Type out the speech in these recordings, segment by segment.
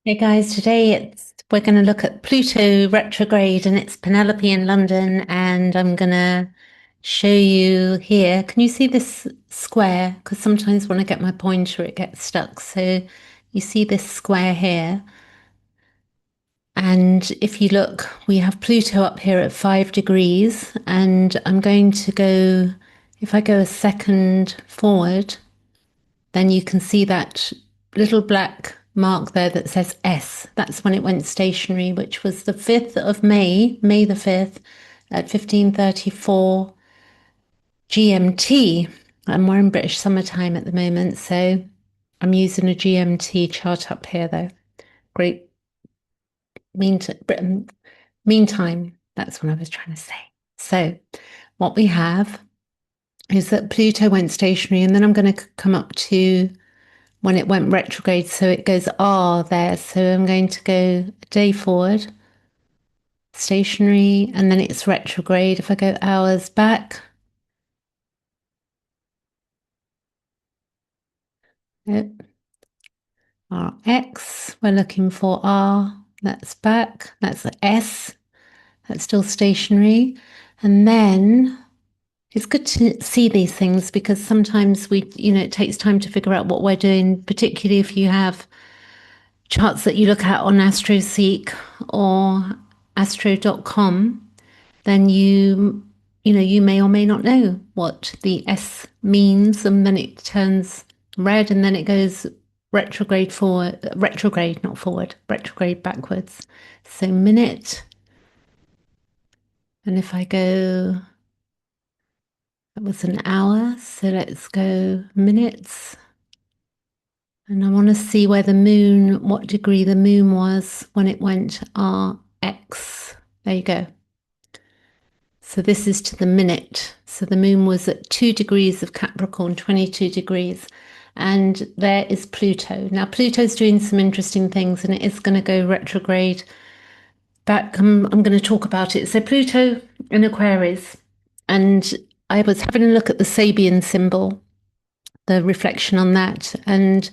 Hey guys, today we're going to look at Pluto retrograde and it's Penelope in London, and I'm going to show you here. Can you see this square? Because sometimes when I get my pointer it gets stuck. So you see this square here, and if you look, we have Pluto up here at 5 degrees, and I'm going to go, if I go a second forward, then you can see that little black mark there that says S. That's when it went stationary, which was the 5th of May, May the 5th, at 15:34 GMT. And we're in British summertime at the moment, so I'm using a GMT chart up here, though. Great Britain meantime. That's what I was trying to say. So, what we have is that Pluto went stationary, and then I'm going to come up to when it went retrograde. So it goes R there. So I'm going to go a day forward, stationary, and then it's retrograde. If I go hours back, RX, we're looking for R, that's back, that's S, that's still stationary. And then it's good to see these things because sometimes it takes time to figure out what we're doing, particularly if you have charts that you look at on AstroSeek or astro.com, then you may or may not know what the S means, and then it turns red, and then it goes retrograde forward, retrograde, not forward, retrograde backwards. So minute, and if I go, that was an hour, so let's go minutes. And I want to see where the moon, what degree the moon was when it went RX. There you go. So this is to the minute. So the moon was at 2 degrees of Capricorn, 22 degrees. And there is Pluto. Now, Pluto's doing some interesting things, and it is going to go retrograde back. I'm going to talk about it. So Pluto in Aquarius. And I was having a look at the Sabian symbol, the reflection on that. And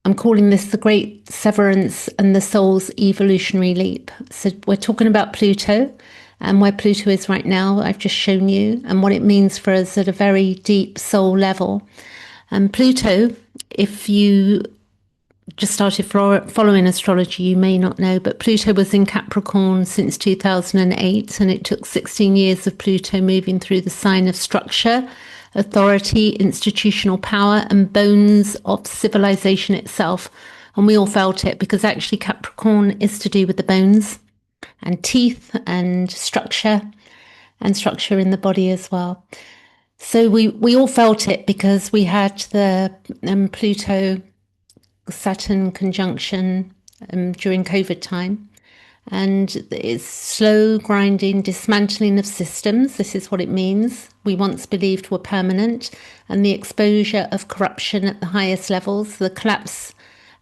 I'm calling this the great severance and the soul's evolutionary leap. So we're talking about Pluto and where Pluto is right now. I've just shown you and what it means for us at a very deep soul level. And Pluto, if you just started following astrology, you may not know, but Pluto was in Capricorn since 2008, and it took 16 years of Pluto moving through the sign of structure, authority, institutional power, and bones of civilization itself. And we all felt it because actually Capricorn is to do with the bones and teeth and structure in the body as well. So we all felt it because we had the Pluto Saturn conjunction during COVID time. And it's slow, grinding, dismantling of systems. This is what it means. We once believed were permanent, and the exposure of corruption at the highest levels, the collapse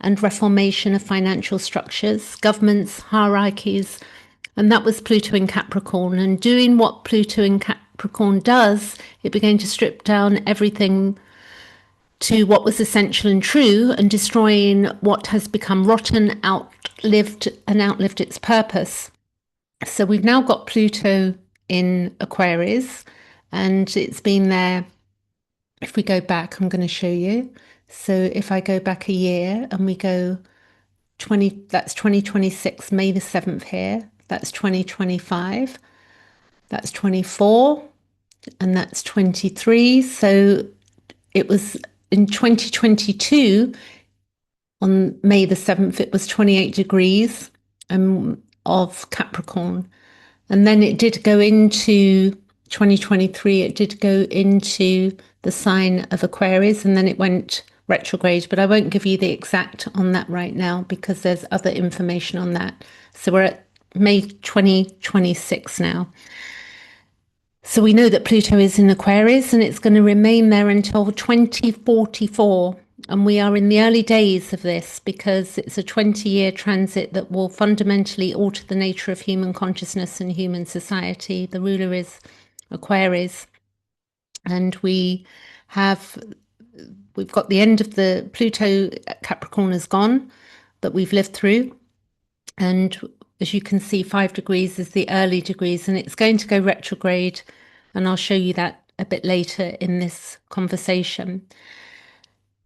and reformation of financial structures, governments, hierarchies. And that was Pluto in Capricorn. And doing what Pluto in Capricorn does, it began to strip down everything to what was essential and true, and destroying what has become rotten, outlived its purpose. So we've now got Pluto in Aquarius, and it's been there. If we go back, I'm going to show you. So if I go back a year and we go 20, that's 2026, May the 7th here. That's 2025. That's 24, and that's 23. So it was in 2022 on May the 7th, it was 28 degrees of Capricorn. And then it did go into 2023, it did go into the sign of Aquarius, and then it went retrograde. But I won't give you the exact on that right now because there's other information on that. So we're at May 2026 now. So we know that Pluto is in Aquarius and it's going to remain there until 2044. And we are in the early days of this because it's a 20-year transit that will fundamentally alter the nature of human consciousness and human society. The ruler is Aquarius. And we've got the end of the Pluto Capricorn is gone. that we've lived through. And as you can see, 5 degrees is the early degrees, and it's going to go retrograde. And I'll show you that a bit later in this conversation.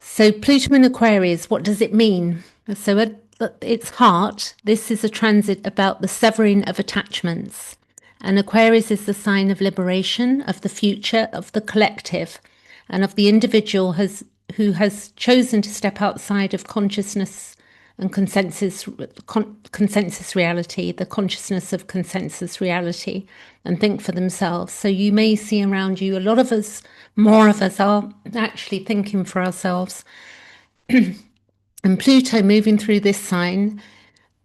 So Pluto in Aquarius, what does it mean? So at its heart, this is a transit about the severing of attachments. And Aquarius is the sign of liberation, of the future, of the collective, and of the individual who has chosen to step outside of consciousness and consensus reality, the consciousness of consensus reality, and think for themselves. So you may see around you, a lot of us, more of us are actually thinking for ourselves. And Pluto moving through this sign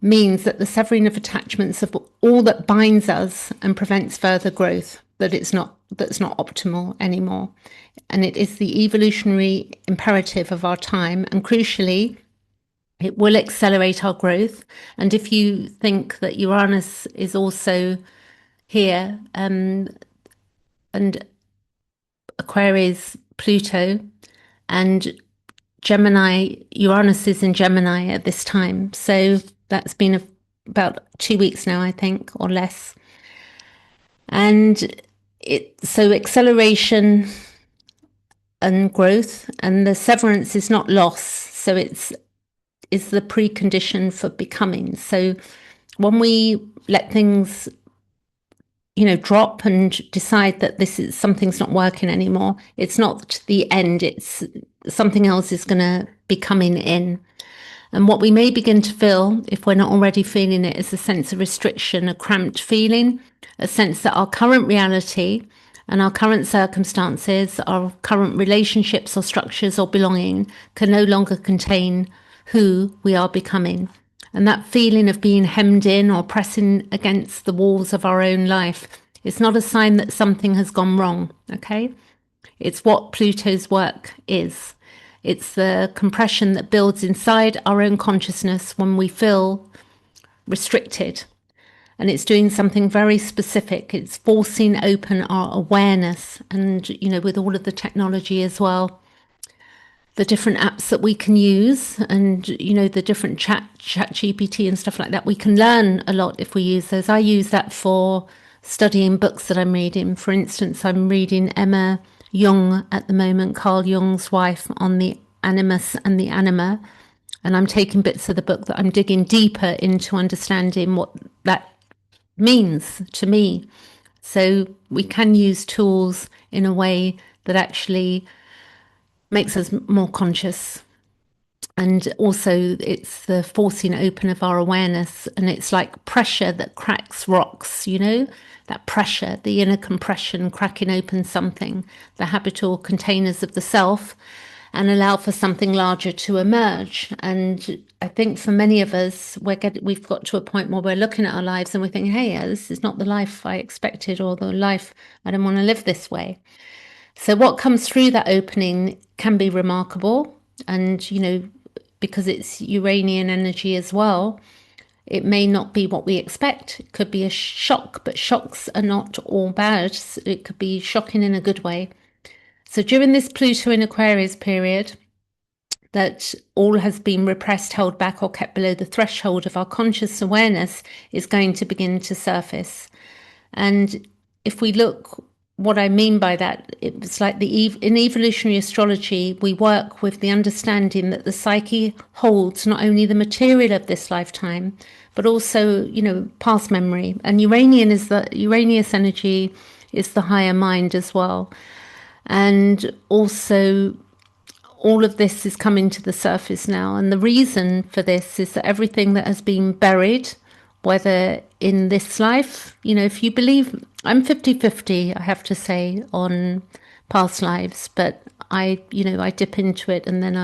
means that the severing of attachments of all that binds us and prevents further growth, that's not optimal anymore. And it is the evolutionary imperative of our time. And crucially, it will accelerate our growth. And if you think that Uranus is also here, and Aquarius, Pluto, and Gemini, Uranus is in Gemini at this time. So that's been about 2 weeks now, I think, or less. And so acceleration and growth, and the severance is not loss. So is the precondition for becoming. So when we let things, drop and decide that something's not working anymore, it's not the end. It's something else is going to be coming in. And what we may begin to feel, if we're not already feeling it, is a sense of restriction, a cramped feeling, a sense that our current reality and our current circumstances, our current relationships or structures or belonging can no longer contain who we are becoming. And that feeling of being hemmed in or pressing against the walls of our own life is not a sign that something has gone wrong, okay? It's what Pluto's work is. It's the compression that builds inside our own consciousness when we feel restricted. And it's doing something very specific. It's forcing open our awareness. And, with all of the technology as well, the different apps that we can use and, the different chat GPT and stuff like that, we can learn a lot if we use those. I use that for studying books that I'm reading. For instance, I'm reading Emma Jung at the moment, Carl Jung's wife, on the animus and the anima. And I'm taking bits of the book that I'm digging deeper into understanding what that means to me. So we can use tools in a way that actually makes us more conscious. And also it's the forcing open of our awareness, and it's like pressure that cracks rocks, that pressure, the inner compression, cracking open something, the habitual containers of the self, and allow for something larger to emerge. And I think for many of us, we've got to a point where we're looking at our lives and we're thinking, hey, this is not the life I expected, or the life I don't want to live this way. So what comes through that opening can be remarkable. And, because it's Uranian energy as well, it may not be what we expect. It could be a shock, but shocks are not all bad. It could be shocking in a good way. So during this Pluto in Aquarius period, that all has been repressed, held back, or kept below the threshold of our conscious awareness is going to begin to surface. And if we look, what I mean by that, it's like in evolutionary astrology, we work with the understanding that the psyche holds not only the material of this lifetime, but also, past memory. And Uranus energy is the higher mind as well. And also, all of this is coming to the surface now. And the reason for this is that everything that has been buried, whether in this life, if you believe, I'm 50-50, I have to say, on past lives, but I dip into it and then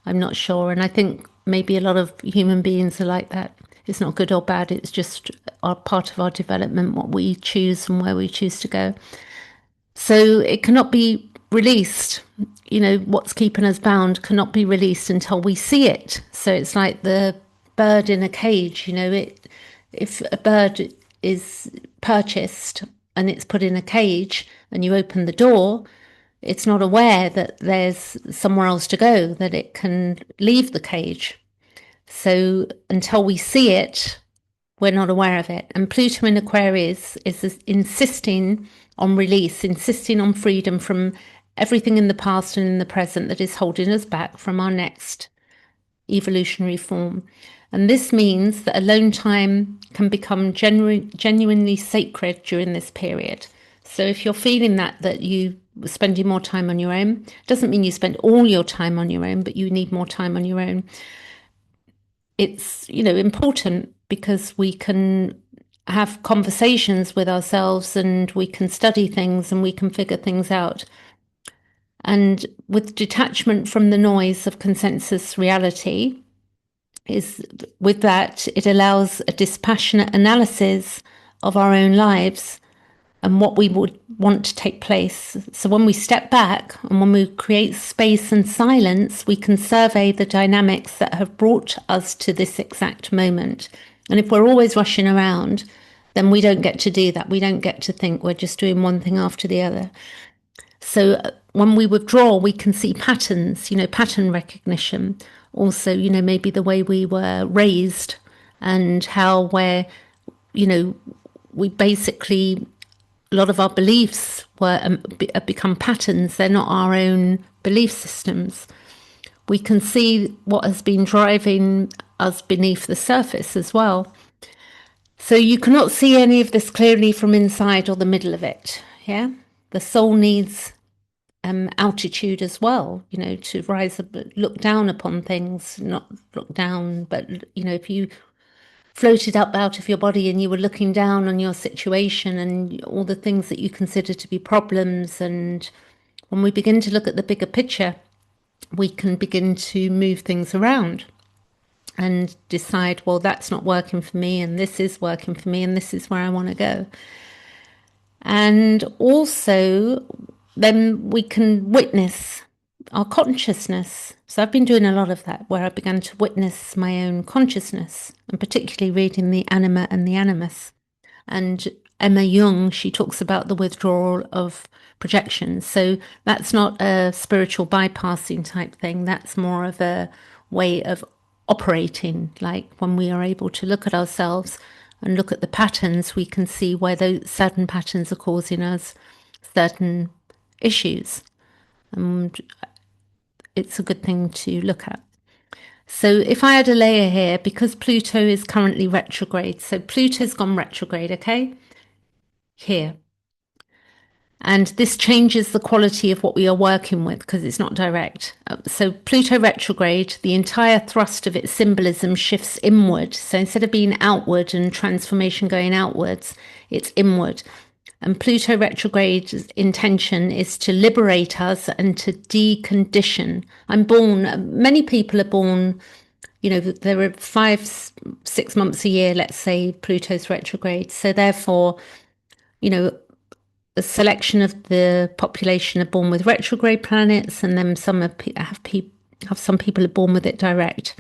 I'm not sure. And I think maybe a lot of human beings are like that. It's not good or bad. It's just part of our development, what we choose and where we choose to go. So it cannot be released. What's keeping us bound cannot be released until we see it. So it's like the bird in a cage. If a bird is purchased and it's put in a cage and you open the door, it's not aware that there's somewhere else to go, that it can leave the cage. So until we see it, we're not aware of it. And Pluto in Aquarius is insisting on release, insisting on freedom from everything in the past and in the present that is holding us back from our next evolutionary form. And this means that alone time can become genuinely sacred during this period. So if you're feeling that you are spending more time on your own, doesn't mean you spend all your time on your own, but you need more time on your own. It's, important because we can have conversations with ourselves and we can study things and we can figure things out. And with detachment from the noise of consensus reality, is with that, it allows a dispassionate analysis of our own lives and what we would want to take place. So when we step back and when we create space and silence, we can survey the dynamics that have brought us to this exact moment. And if we're always rushing around, then we don't get to do that. We don't get to think. We're just doing one thing after the other. So when we withdraw, we can see patterns, pattern recognition. Also, maybe the way we were raised and how we basically, a lot of our beliefs become patterns. They're not our own belief systems. We can see what has been driving us beneath the surface as well. So you cannot see any of this clearly from inside or the middle of it. Yeah. The soul needs altitude as well, to rise up, look down upon things, not look down, but, if you floated up out of your body and you were looking down on your situation and all the things that you consider to be problems. And when we begin to look at the bigger picture, we can begin to move things around and decide, well, that's not working for me, and this is working for me, and this is where I want to go. And also, then we can witness our consciousness. So I've been doing a lot of that, where I began to witness my own consciousness, and particularly reading The Anima and the Animus. And Emma Jung, she talks about the withdrawal of projections. So that's not a spiritual bypassing type thing. That's more of a way of operating, like when we are able to look at ourselves and look at the patterns, we can see where those certain patterns are causing us certain issues. And it's a good thing to look at. So if I had a layer here, because Pluto is currently retrograde, so Pluto's gone retrograde, okay? Here. And this changes the quality of what we are working with because it's not direct. So Pluto retrograde, the entire thrust of its symbolism shifts inward. So instead of being outward and transformation going outwards, it's inward. And Pluto retrograde's intention is to liberate us and to decondition. Many people are born, there are 5-6 months a year, let's say Pluto's retrograde. So therefore, a selection of the population are born with retrograde planets, and then some people are born with it direct.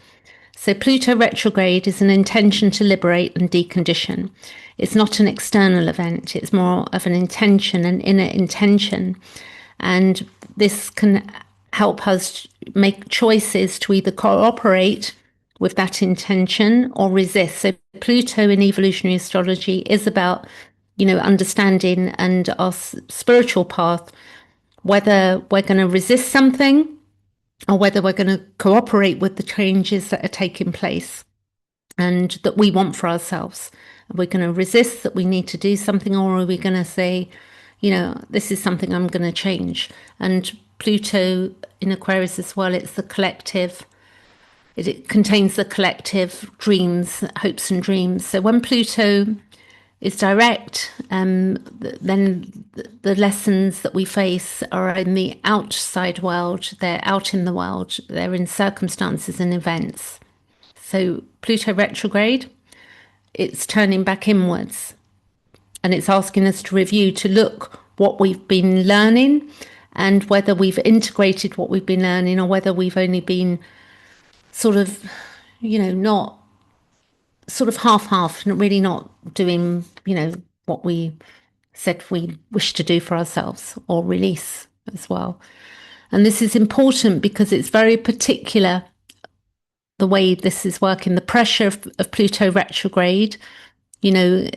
So Pluto retrograde is an intention to liberate and decondition. It's not an external event. It's more of an intention, an inner intention. And this can help us make choices to either cooperate with that intention or resist. So Pluto in evolutionary astrology is about, understanding and our spiritual path, whether we're going to resist something or whether we're going to cooperate with the changes that are taking place and that we want for ourselves. Are we going to resist that we need to do something, or are we going to say, this is something I'm going to change? And Pluto in Aquarius as well, it's the collective. It contains the collective dreams, hopes and dreams. So when Pluto is direct, then the lessons that we face are in the outside world. They're out in the world. They're in circumstances and events. So Pluto retrograde, it's turning back inwards. And it's asking us to review, to look what we've been learning and whether we've integrated what we've been learning or whether we've only been sort of, not sort of half, really not doing, what we said we wish to do for ourselves or release as well. And this is important because it's very particular the way this is working, the pressure of Pluto retrograde, you know,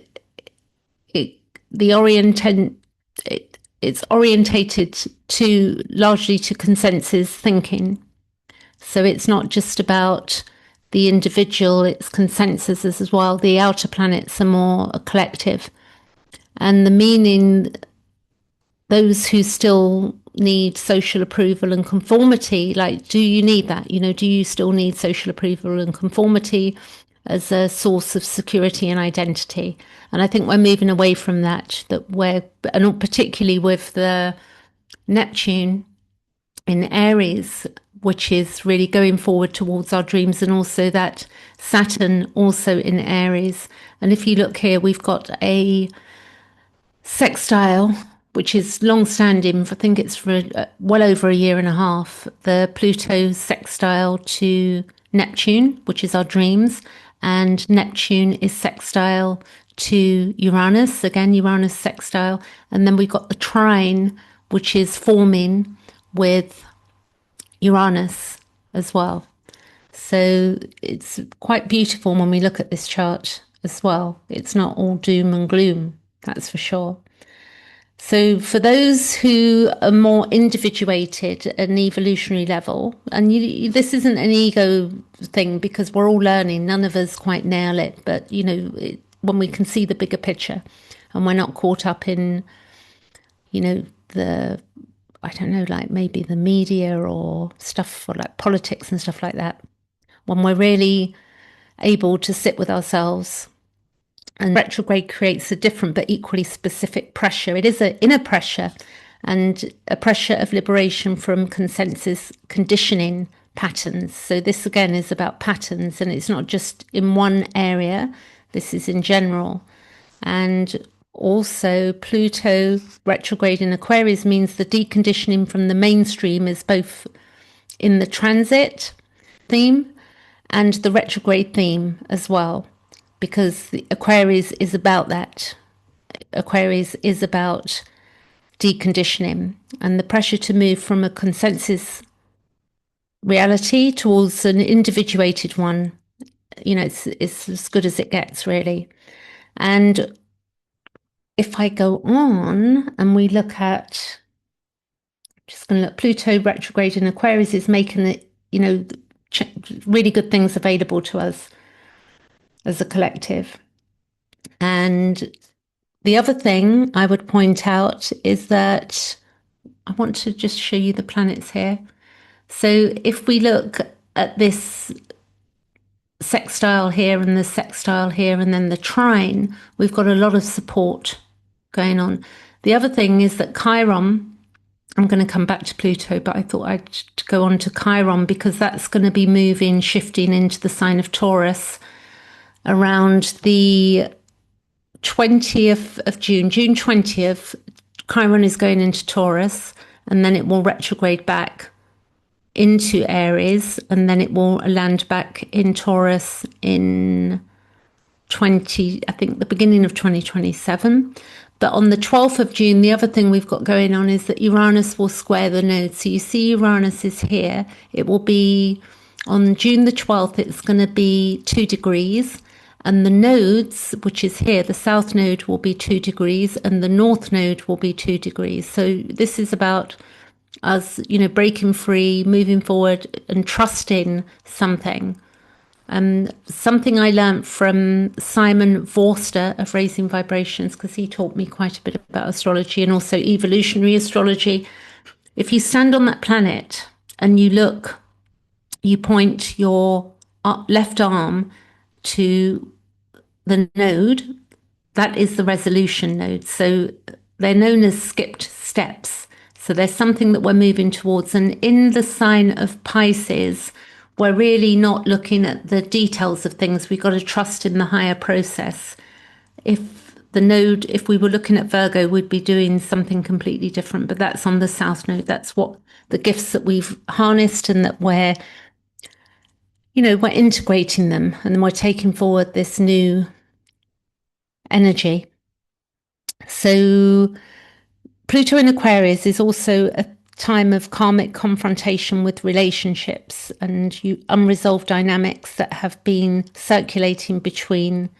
it, the it's orientated to largely to consensus thinking. So it's not just about the individual, it's consensus as well. The outer planets are more a collective. And the meaning, those who still need social approval and conformity, like, do you need that? Do you still need social approval and conformity as a source of security and identity? And I think we're moving away from that, and particularly with the Neptune in Aries, which is really going forward towards our dreams, and also that Saturn also in Aries. And if you look here, we've got a sextile, which is long-standing. I think it's for well over a year and a half. The Pluto sextile to Neptune, which is our dreams, and Neptune is sextile to Uranus. Again, Uranus sextile, and then we've got the trine, which is forming with Uranus as well. So it's quite beautiful when we look at this chart as well. It's not all doom and gloom, that's for sure. So for those who are more individuated at an evolutionary level, and this isn't an ego thing because we're all learning, none of us quite nail it, but when we can see the bigger picture and we're not caught up in, I don't know, like maybe the media or stuff for like politics and stuff like that, when we're really able to sit with ourselves. And retrograde creates a different but equally specific pressure. It is an inner pressure and a pressure of liberation from consensus conditioning patterns. So this again is about patterns, and it's not just in one area. This is in general. And also Pluto retrograde in Aquarius means the deconditioning from the mainstream is both in the transit theme and the retrograde theme as well, because the Aquarius is about that. Aquarius is about deconditioning and the pressure to move from a consensus reality towards an individuated one. It's as good as it gets, really. And if I go on and we look at, just going to look, Pluto retrograde in Aquarius is making it, really good things available to us as a collective. And the other thing I would point out is that I want to just show you the planets here. So if we look at this sextile here and the sextile here and then the trine, we've got a lot of support going on. The other thing is that Chiron, I'm going to come back to Pluto, but I thought I'd go on to Chiron because that's going to be moving, shifting into the sign of Taurus around the 20th of June, June 20th. Chiron is going into Taurus, and then it will retrograde back into Aries, and then it will land back in Taurus in I think the beginning of 2027. But on the 12th of June, the other thing we've got going on is that Uranus will square the node. So you see Uranus is here. It will be on June the 12th, it's going to be 2 degrees. And the nodes, which is here, the south node will be 2 degrees and the north node will be 2 degrees. So this is about us, breaking free, moving forward and trusting something. Something I learned from Simon Vorster of Raising Vibrations, because he taught me quite a bit about astrology and also evolutionary astrology. If you stand on that planet and you point your left arm to the node, that is the resolution node. So they're known as skipped steps. So there's something that we're moving towards. And in the sign of Pisces, we're really not looking at the details of things. We've got to trust in the higher process. If we were looking at Virgo, we'd be doing something completely different. But that's on the south node. That's what the gifts that we've harnessed and that we're integrating them and we're taking forward this new energy. So Pluto in Aquarius is also a time of karmic confrontation with relationships and unresolved dynamics that have been circulating between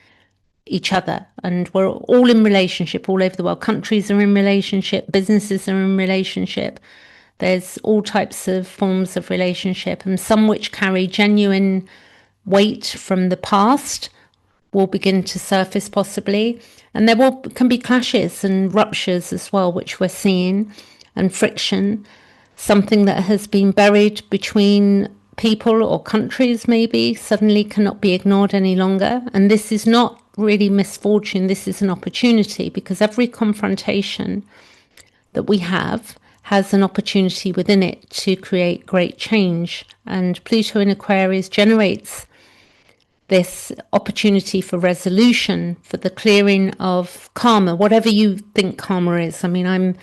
each other. And we're all in relationship all over the world. Countries are in relationship, businesses are in relationship. There's all types of forms of relationship, and some which carry genuine weight from the past will begin to surface possibly. And can be clashes and ruptures as well, which we're seeing, and friction, something that has been buried between people or countries maybe suddenly cannot be ignored any longer. And this is not really misfortune, this is an opportunity, because every confrontation that we have has an opportunity within it to create great change. And Pluto in Aquarius generates this opportunity for resolution, for the clearing of karma, whatever you think karma is. I mean,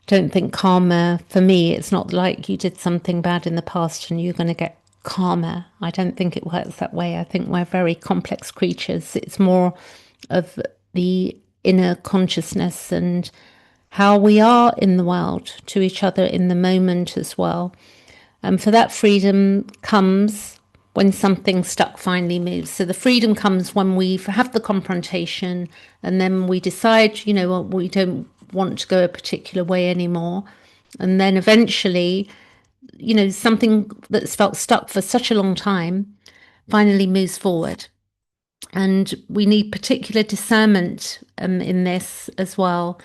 don't think karma, for me, it's not like you did something bad in the past and you're going to get karma. I don't think it works that way. I think we're very complex creatures. It's more of the inner consciousness and how we are in the world to each other in the moment as well. And for that freedom comes when something stuck finally moves. So the freedom comes when we have the confrontation and then we decide, we don't want to go a particular way anymore. And then eventually, something that's felt stuck for such a long time finally moves forward. And we need particular discernment in this as well,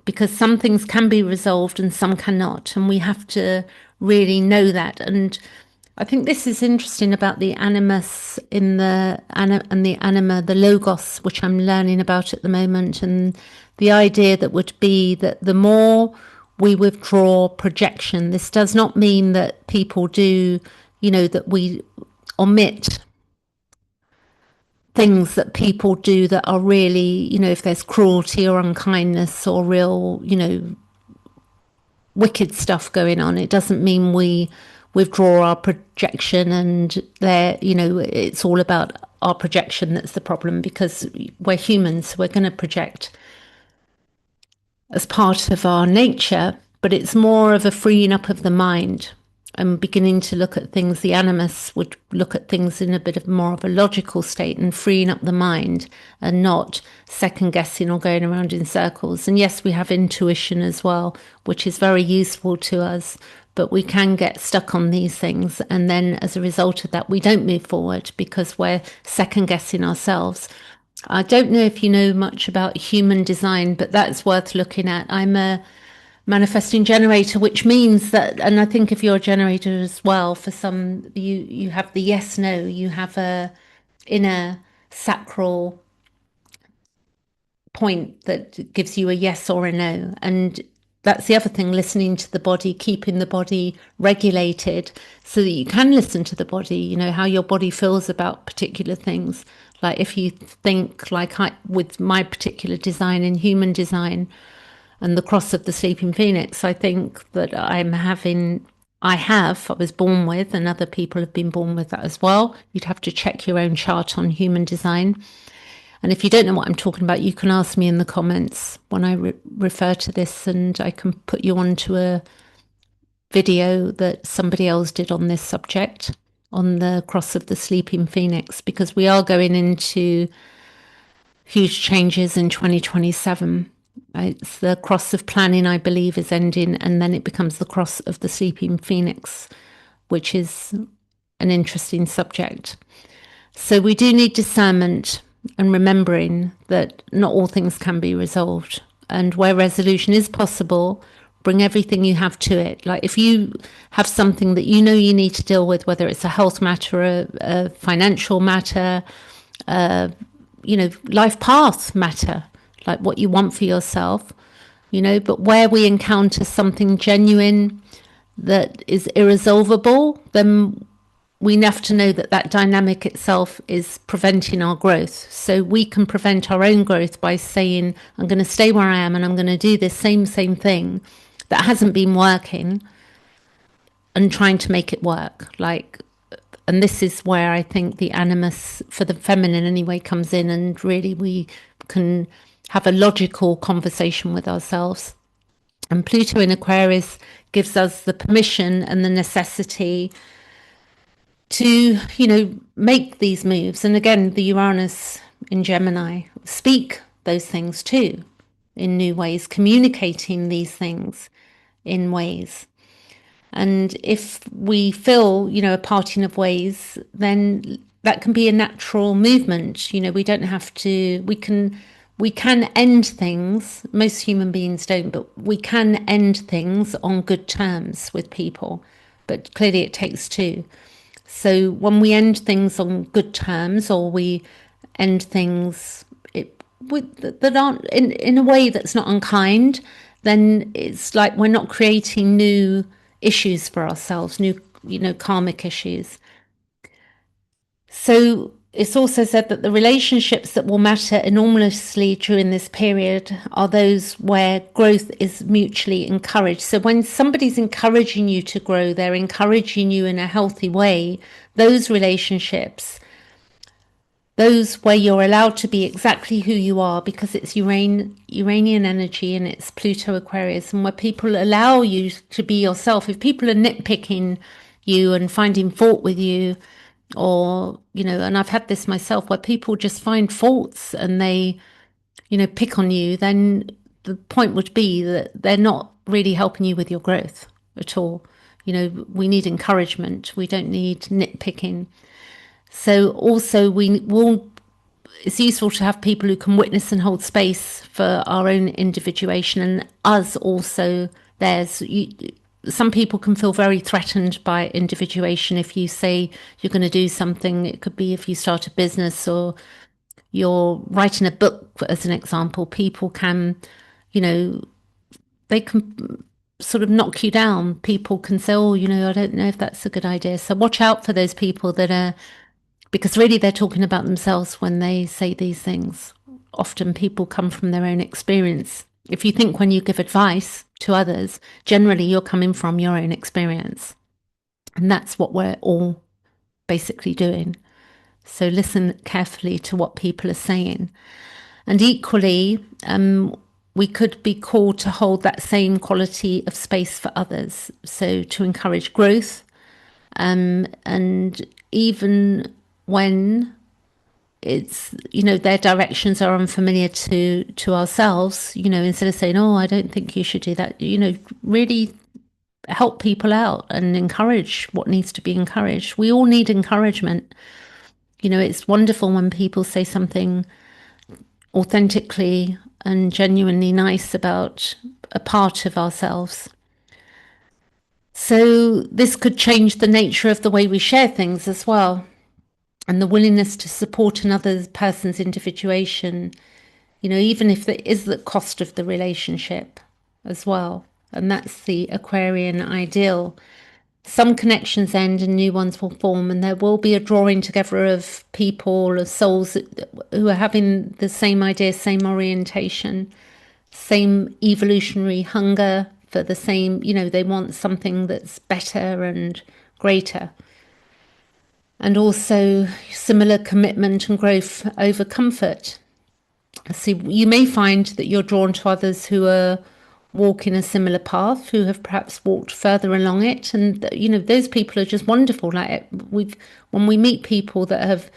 because some things can be resolved and some cannot. And we have to really know that. And I think this is interesting about the animus and the anima, the logos, which I'm learning about at the moment. And the idea that would be that the more we withdraw projection, this does not mean that people do, that we omit things that people do that are really, if there's cruelty or unkindness or real, wicked stuff going on. It doesn't mean we withdraw our projection and it's all about our projection that's the problem, because we're humans, so we're going to project as part of our nature, but it's more of a freeing up of the mind and beginning to look at things. The animus would look at things in a bit of more of a logical state and freeing up the mind and not second guessing or going around in circles. And yes, we have intuition as well, which is very useful to us, but we can get stuck on these things. And then as a result of that, we don't move forward because we're second guessing ourselves. I don't know if you know much about human design, but that's worth looking at. I'm a manifesting generator, which means that, and I think if you're a generator as well, for some, you have the yes, no, you have a inner sacral point that gives you a yes or a no. And that's the other thing, listening to the body, keeping the body regulated so that you can listen to the body, how your body feels about particular things. Like if you think like with my particular design in human design and the cross of the sleeping phoenix, I think that I was born with, and other people have been born with that as well. You'd have to check your own chart on human design. And if you don't know what I'm talking about, you can ask me in the comments when I refer to this, and I can put you onto a video that somebody else did on this subject, on the cross of the sleeping phoenix, because we are going into huge changes in 2027. It's the cross of planning, I believe, is ending, and then it becomes the cross of the sleeping phoenix, which is an interesting subject. So we do need discernment and remembering that not all things can be resolved. And where resolution is possible, bring everything you have to it. Like if you have something that you need to deal with, whether it's a health matter, a financial matter, life path matter, like what you want for yourself, but where we encounter something genuine that is irresolvable, then we have to know that that dynamic itself is preventing our growth. So we can prevent our own growth by saying, I'm going to stay where I am and I'm going to do this same thing that hasn't been working and trying to make it work. And this is where I think the animus for the feminine anyway comes in, and really we can have a logical conversation with ourselves And Pluto in Aquarius gives us the permission and the necessity to, make these moves. And again, the Uranus in Gemini, speak those things too in new ways, communicating these things in ways. And if we feel, a parting of ways, then that can be a natural movement. We don't have to, we can end things. Most human beings don't, but we can end things on good terms with people. But clearly it takes two. So when we end things on good terms, or we end things that aren't in a way that's not unkind, then it's like we're not creating new issues for ourselves, new, karmic issues. So it's also said that the relationships that will matter enormously during this period are those where growth is mutually encouraged. So when somebody's encouraging you to grow, they're encouraging you in a healthy way. Those relationships, those where you're allowed to be exactly who you are, because it's Uranian energy and it's Pluto Aquarius, and where people allow you to be yourself. If people are nitpicking you and finding fault with you, or, and I've had this myself, where people just find faults and they, pick on you, then the point would be that they're not really helping you with your growth at all. We need encouragement. We don't need nitpicking. So also it's useful to have people who can witness and hold space for our own individuation, and us also theirs. Some people can feel very threatened by individuation. If you say you're going to do something, it could be if you start a business or you're writing a book, as an example, people can, they can sort of knock you down. People can say, oh, I don't know if that's a good idea. So watch out for those people that are, because really they're talking about themselves when they say these things. Often people come from their own experience. If you think when you give advice to others, generally you're coming from your own experience. And that's what we're all basically doing. So listen carefully to what people are saying. And equally, we could be called to hold that same quality of space for others. So to encourage growth, and even when it's, their directions are unfamiliar to ourselves, instead of saying, oh, I don't think you should do that, really help people out and encourage what needs to be encouraged. We all need encouragement. It's wonderful when people say something authentically and genuinely nice about a part of ourselves. So this could change the nature of the way we share things as well, and the willingness to support another person's individuation, even if it is the cost of the relationship as well. And that's the Aquarian ideal. Some connections end and new ones will form, and there will be a drawing together of people, of souls who are having the same idea, same orientation, same evolutionary hunger for the same, they want something that's better and greater. And also similar commitment and growth over comfort. So you may find that you're drawn to others who are walking a similar path, who have perhaps walked further along it, and those people are just wonderful. Like when we meet people that have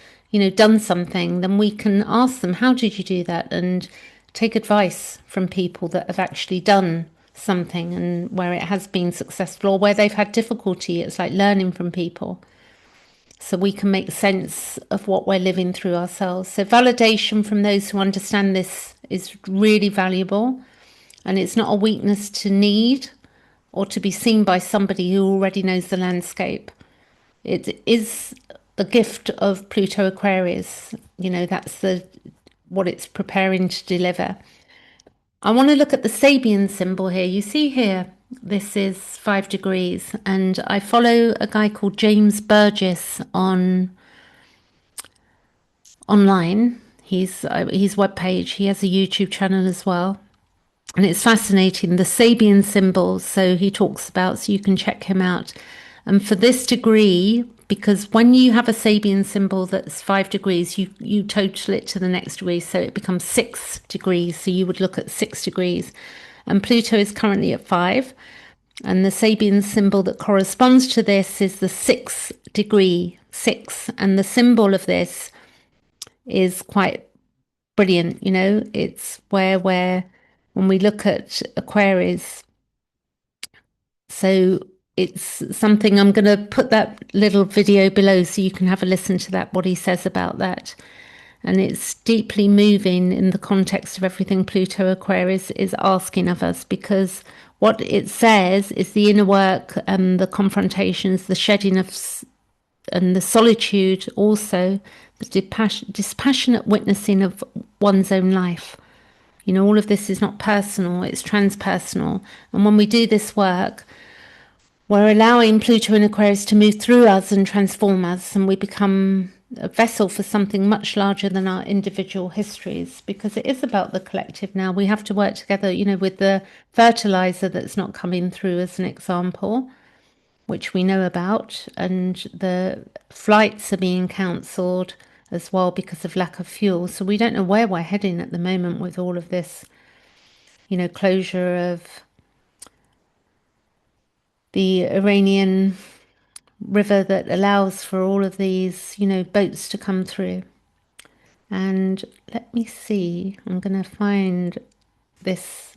done something, then we can ask them, how did you do that, and take advice from people that have actually done something and where it has been successful, or where they've had difficulty. It's like learning from people, so we can make sense of what we're living through ourselves. So validation from those who understand this is really valuable. And it's not a weakness to need or to be seen by somebody who already knows the landscape. It is the gift of Pluto Aquarius. That's what it's preparing to deliver. I want to look at the Sabian symbol here. You see here, this is 5 degrees, and I follow a guy called James Burgess online. His webpage. He has a YouTube channel as well. And it's fascinating, the Sabian symbol. So he talks about, so you can check him out. And for this degree, because when you have a Sabian symbol that's 5 degrees, you total it to the next degree. So it becomes 6 degrees. So you would look at 6 degrees. and Pluto is currently at 5. And the Sabian symbol that corresponds to this is the 6 degree 6. And the symbol of this is quite brilliant. You know, it's where when we look at Aquarius, so it's something, I'm going to put that little video below so you can have a listen to that, what he says about that. And it's deeply moving in the context of everything Pluto Aquarius is asking of us, because what it says is the inner work and the confrontations, the shedding of, and the solitude, also the dispassionate witnessing of one's own life. You know, all of this is not personal, it's transpersonal. And when we do this work, we're allowing Pluto in Aquarius to move through us and transform us, and we become a vessel for something much larger than our individual histories, because it is about the collective now. We have to work together, you know, with the fertilizer that's not coming through, as an example, which we know about, and the flights are being cancelled as well because of lack of fuel. So we don't know where we're heading at the moment with all of this, you know, closure of the Iranian river that allows for all of these, you know, boats to come through. And let me see, I'm going to find this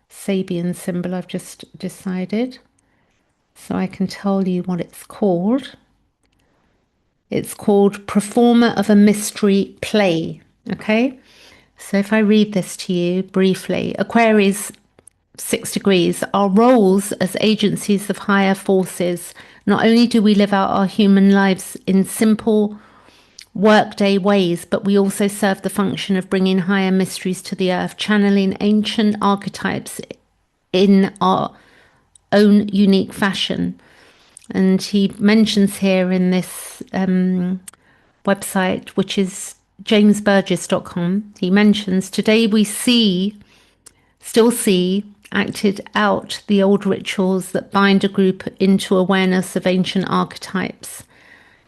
Sabian symbol I've just decided so I can tell you what it's called. It's called Performer of a Mystery Play. Okay, so if I read this to you briefly, Aquarius 6 degrees, our roles as agencies of higher forces. Not only do we live out our human lives in simple workday ways, but we also serve the function of bringing higher mysteries to the earth, channeling ancient archetypes in our own unique fashion. And he mentions here in this website, which is jamesburgess.com, he mentions, today we still see acted out the old rituals that bind a group into awareness of ancient archetypes.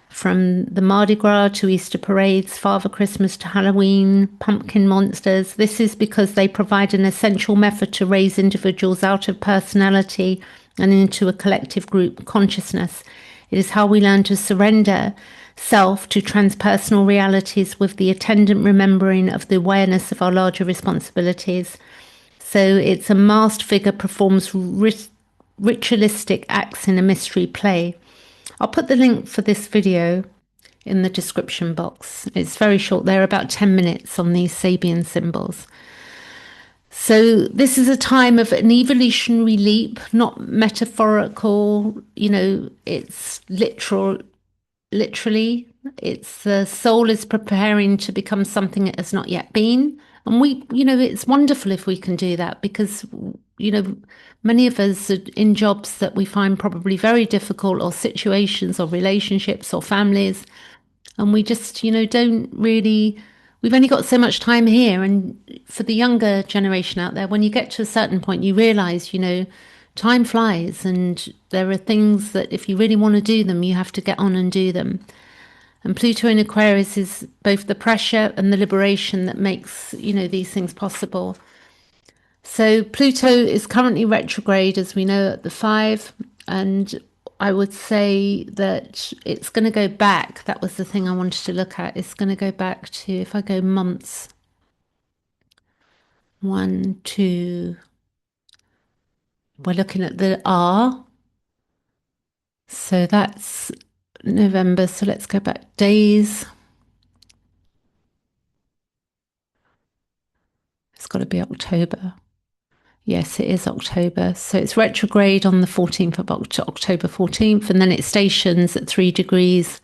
From the Mardi Gras to Easter parades, Father Christmas to Halloween, pumpkin monsters. This is because they provide an essential method to raise individuals out of personality and into a collective group consciousness. It is how we learn to surrender self to transpersonal realities with the attendant remembering of the awareness of our larger responsibilities. So it's a masked figure performs ritualistic acts in a mystery play. I'll put the link for this video in the description box. It's very short. They're about 10 minutes on these Sabian symbols. So this is a time of an evolutionary leap, not metaphorical, you know, it's literally, it's the soul is preparing to become something it has not yet been. And we, you know, it's wonderful if we can do that, because, you know, many of us are in jobs that we find probably very difficult, or situations or relationships or families. And we just, you know, don't really, we've only got so much time here. And for the younger generation out there, when you get to a certain point, you realize, you know, time flies, and there are things that if you really want to do them, you have to get on and do them. And Pluto in Aquarius is both the pressure and the liberation that makes, you know, these things possible. So Pluto is currently retrograde, as we know, at the 5. And I would say that it's going to go back. That was the thing I wanted to look at. It's going to go back to, if I go months, 1, 2, we're looking at the R. So that's November. So let's go back days. It's got to be October. Yes, it is October. So it's retrograde on the 14th of October 14th, and then it stations at 3 degrees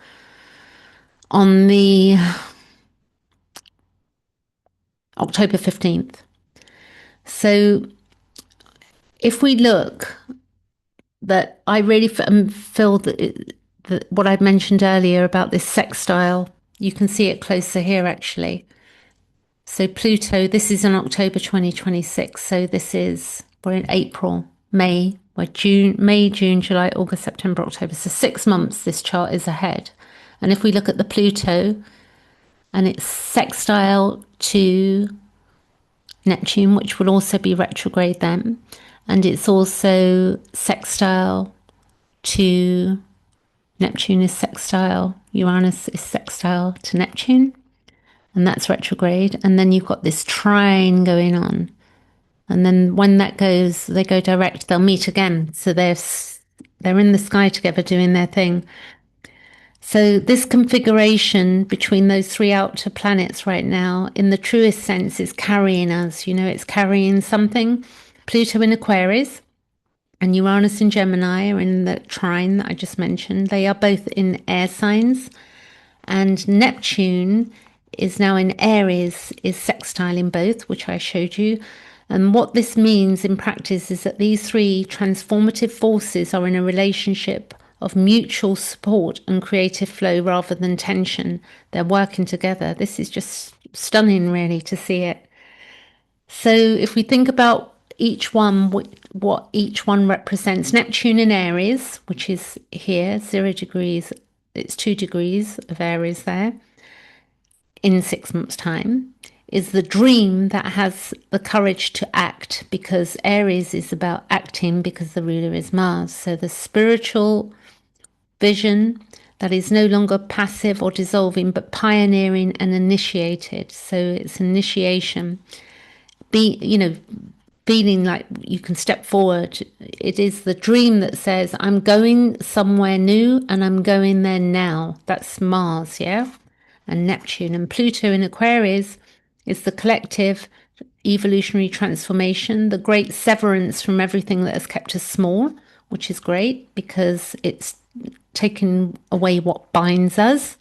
on the October 15th. So if we look, that I really feel that what I mentioned earlier about this sextile, you can see it closer here actually. So Pluto, this is in October 2026. So this is, we're in April, May, we're May, June, July, August, September, October. So 6 months this chart is ahead. And if we look at the Pluto, and it's sextile to Neptune, which will also be retrograde then. And it's also sextile to Neptune is sextile, Uranus is sextile to Neptune, and that's retrograde. And then you've got this trine going on. And then when that goes, they go direct, they'll meet again. So they're in the sky together doing their thing. So this configuration between those three outer planets right now, in the truest sense, is carrying us. You know, it's carrying something. Pluto in Aquarius and Uranus in Gemini are in the trine that I just mentioned. They are both in air signs. And Neptune is now in Aries, is sextile in both, which I showed you. And what this means in practice is that these three transformative forces are in a relationship of mutual support and creative flow rather than tension. They're working together. This is just stunning, really, to see it. So if we think about each one, what each one represents, Neptune in Aries, which is here, 0 degrees, it's 2 degrees of Aries there, in 6 months' time, is the dream that has the courage to act, because Aries is about acting because the ruler is Mars. So the spiritual vision that is no longer passive or dissolving, but pioneering and initiated. So it's initiation. Feeling like you can step forward. It is the dream that says, I'm going somewhere new and I'm going there now. That's Mars, yeah? And Neptune. And Pluto in Aquarius is the collective evolutionary transformation, the great severance from everything that has kept us small, which is great because it's taken away what binds us.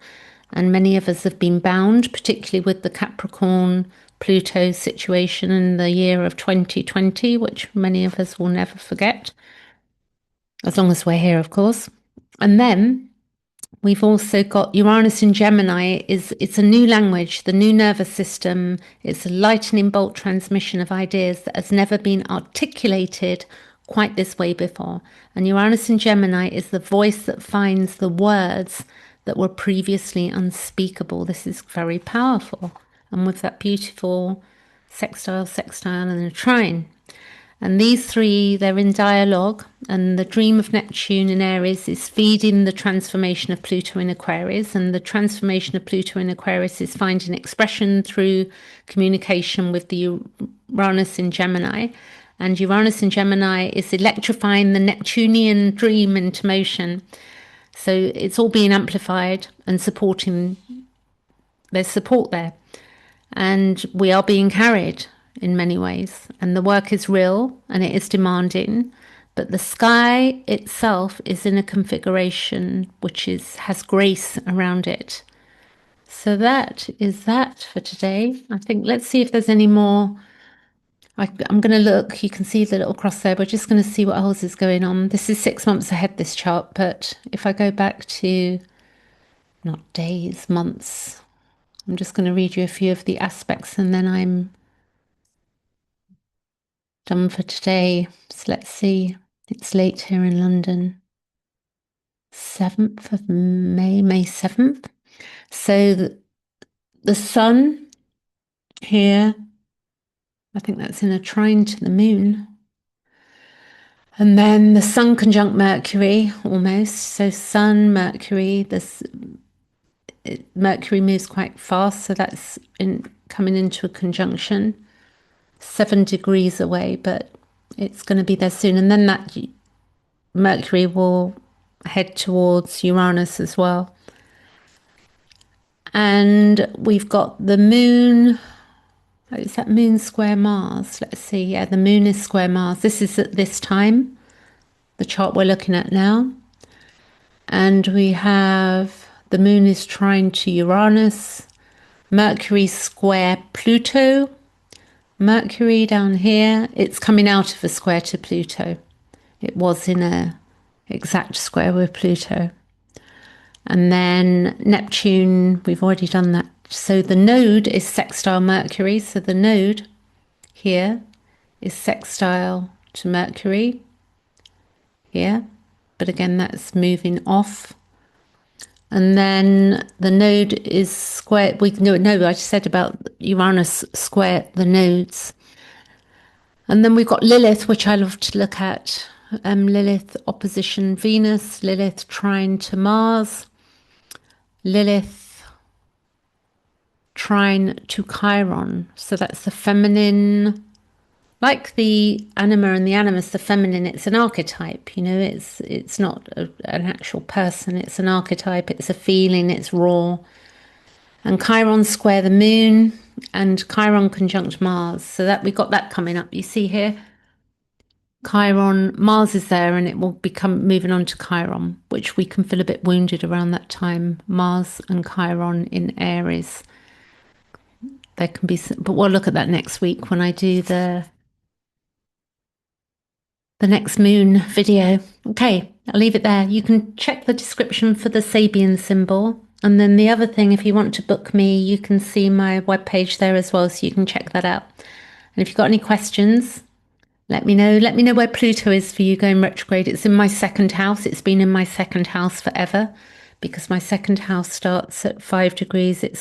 And many of us have been bound, particularly with the Capricorn Pluto situation in the year of 2020, which many of us will never forget, as long as we're here, of course. And then we've also got Uranus in Gemini. It's a new language, the new nervous system. It's a lightning bolt transmission of ideas that has never been articulated quite this way before. And Uranus in Gemini is the voice that finds the words that were previously unspeakable. This is very powerful. And with that beautiful sextile, and a trine. And these three, they're in dialogue, and the dream of Neptune in Aries is feeding the transformation of Pluto in Aquarius, and the transformation of Pluto in Aquarius is finding expression through communication with the Uranus in Gemini. And Uranus in Gemini is electrifying the Neptunian dream into motion. So it's all being amplified and supporting, there's support there. And we are being carried in many ways. And the work is real and it is demanding. But the sky itself is in a configuration which has grace around it. So that is that for today. I think let's see if there's any more. I'm going to look. You can see the little cross there. We're just going to see what else is going on. This is 6 months ahead, this chart. But if I go back to, not days, months, I'm just going to read you a few of the aspects and then I'm done for today. So let's see. It's late here in London. 7th of May, May 7th. So the sun here, I think that's in a trine to the moon. And then the sun conjunct Mercury almost. So sun, Mercury, Mercury moves quite fast. So that's coming into a conjunction. 7 degrees away, but it's going to be there soon. And then that Mercury will head towards Uranus as well. And we've got the moon. Is that moon square Mars? Let's see. Yeah, the moon is square Mars. This is at this time, the chart we're looking at now. And we have the moon is trine to Uranus, Mercury square Pluto. Mercury down here, it's coming out of a square to Pluto. It was in a exact square with Pluto. And then Neptune, we've already done that. So the node is sextile Mercury. So the node here is sextile to Mercury here. But again, that's moving off. And then the node is square. I just said about Uranus square the nodes. And then we've got Lilith, which I love to look at. Lilith opposition Venus, Lilith trine to Mars, Lilith trine to Chiron. So that's the feminine, like the anima and the animus, the feminine. It's an archetype. You know, it's not an actual person. It's an archetype. It's a feeling. It's raw. And Chiron square the moon, and Chiron conjunct Mars. So that we got that coming up. You see here. Chiron, Mars is there, and it will become moving on to Chiron, which we can feel a bit wounded around that time. Mars and Chiron in Aries. There can be, but we'll look at that next week when I do the next moon video. Okay, I'll leave it there. You can check the description for the Sabian symbol. And then the other thing, if you want to book me, you can see my webpage there as well, so you can check that out. And if you've got any questions, let me know. Let me know where Pluto is for you going retrograde. It's in my second house. It's been in my second house forever because my second house starts at 5 degrees. It's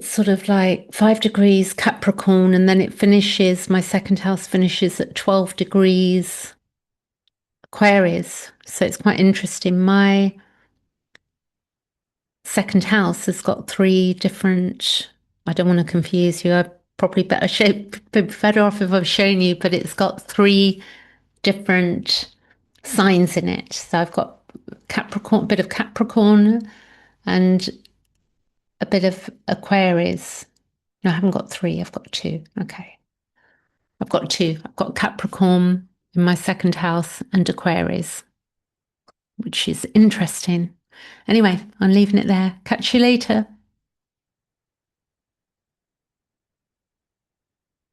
sort of like 5 degrees Capricorn, and then it finishes, my second house finishes at 12 degrees Aquarius. So it's quite interesting. My second house has got 3 different, I don't want to confuse you. I probably be better off if I've shown you, but it's got 3 different signs in it. So I've got Capricorn, a bit of Capricorn and a bit of Aquarius. No, I haven't got 3, I've got 2. Okay. I've got 2. I've got Capricorn in my second house and Aquarius, which is interesting. Anyway, I'm leaving it there. Catch you later.